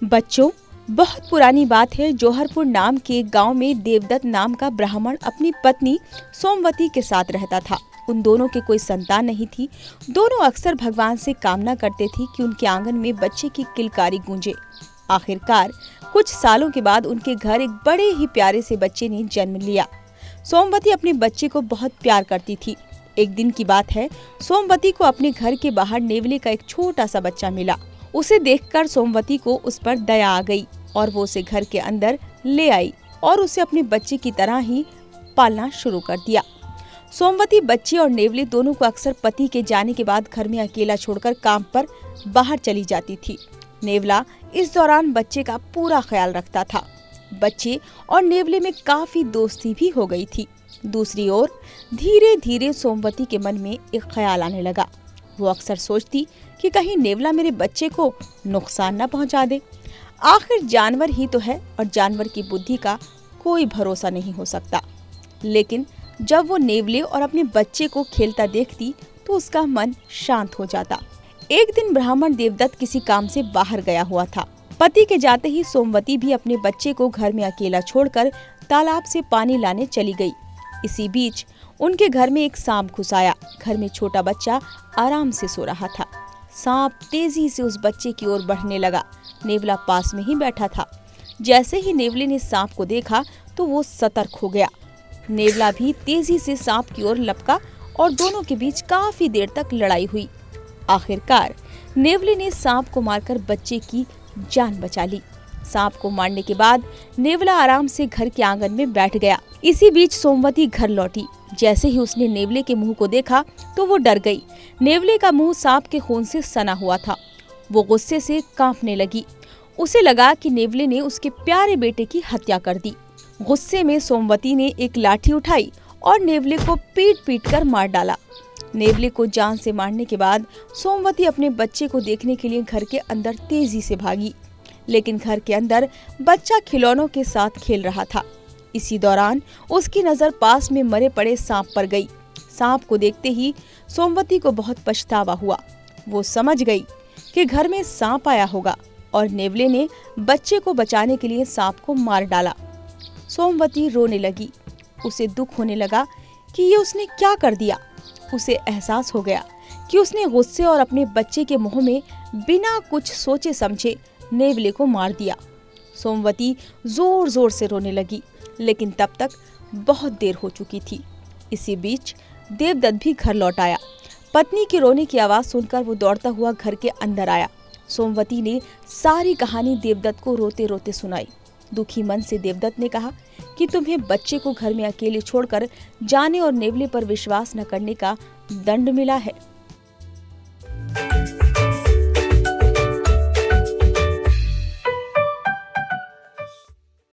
बच्चों, बहुत पुरानी बात है। जौहरपुर नाम के एक गांव में देवदत्त नाम का ब्राह्मण अपनी पत्नी सोमवती के साथ रहता था। उन दोनों के कोई संतान नहीं थी। दोनों अक्सर भगवान से कामना करते थे कि उनके आंगन में बच्चे की किलकारी गूंजे। आखिरकार कुछ सालों के बाद उनके घर एक बड़े ही प्यारे से बच्चे ने जन्म लिया। सोमवती अपने बच्चे को बहुत प्यार करती थी। एक दिन की बात है, सोमवती को अपने घर के बाहर नेवले का एक छोटा सा बच्चा मिला। उसे देखकर सोमवती को उस पर दया आ गई और वो उसे घर के अंदर ले आई और उसे अपने बच्चे की तरह ही पालना शुरू कर दिया। सोमवती बच्चे और नेवले दोनों को अक्सर पति के जाने के बाद घर में अकेला छोड़कर काम पर बाहर चली जाती थी। नेवला इस दौरान बच्चे का पूरा ख्याल रखता था। बच्चे और नेवले में काफी दोस्ती भी हो गई थी। दूसरी ओर धीरे धीरे सोमवती के मन में एक ख्याल आने लगा। वो अक्सर सोचती कि कहीं नेवला मेरे बच्चे को नुकसान न पहुंचा दे। आखिर जानवर ही तो है और जानवर की बुद्धि का कोई भरोसा नहीं हो सकता। लेकिन जब वो नेवले और अपने बच्चे को खेलता देखती तो उसका मन शांत हो जाता। एक दिन ब्राह्मण देवदत्त किसी काम से बाहर गया हुआ था। पति के जाते ही सोमवती भी अपने बच्चे को घर में अकेला छोड़कर तालाब से पानी लाने चली गई। इसी बीच उनके घर में एक सांप घुस आया। घर में छोटा बच्चा आराम से सो रहा था। सांप तेजी से उस बच्चे की ओर बढ़ने लगा। नेवला पास में ही बैठा था। जैसे ही नेवले ने सांप को देखा तो वो सतर्क हो गया। नेवला भी तेजी से सांप की ओर लपका और दोनों के बीच काफी देर तक लड़ाई हुई। आखिरकार नेवले ने सांप को मारकर बच्चे की जान बचा ली। सांप को मारने के बाद नेवला आराम से घर के आंगन में बैठ गया। इसी बीच सोमवती घर लौटी। जैसे ही उसने नेवले के मुंह को देखा तो वो डर गई। नेवले का मुंह सांप के खून से सना हुआ था। वो गुस्से से कांपने लगी। उसे लगा कि नेवले ने उसके प्यारे बेटे की हत्या कर दी। गुस्से में सोमवती ने एक लाठी उठाई और नेवले को पीट पीट कर मार डाला। नेवले को जान से मारने के बाद सोमवती अपने बच्चे को देखने के लिए घर के अंदर तेजी से भागी। लेकिन घर के अंदर बच्चा खिलौनों के साथ खेल रहा था। इसी दौरान उसकी नजर पास में मरे पड़े सांप पर गई। सांप को देखते ही सोमवती को बहुत पछतावा हुआ। वो समझ गई कि घर में सांप आया होगा और नेवले ने बच्चे को बचाने के लिए सांप को मार डाला। सोमवती रोने लगी। उसे दुख होने लगा कि ये उसने क्या कर दिया। उसे एहसास हो गया कि उसने गुस्से और अपने बच्चे के मुंह में बिना कुछ सोचे समझे नेवले को मार दिया। सोमवती जोर जोर से रोने लगी, लेकिन तब तक बहुत देर हो चुकी थी। इसी बीच देवदत्त भी घर लौट आया। पत्नी की रोने की आवाज सुनकर वो दौड़ता हुआ घर के अंदर आया। सोमवती ने सारी कहानी देवदत्त को रोते रोते सुनाई। दुखी मन से देवदत्त ने कहा कि तुम्हें बच्चे को घर में अकेले छोड़कर जाने और नेवले पर विश्वास न करने का दंड मिला है।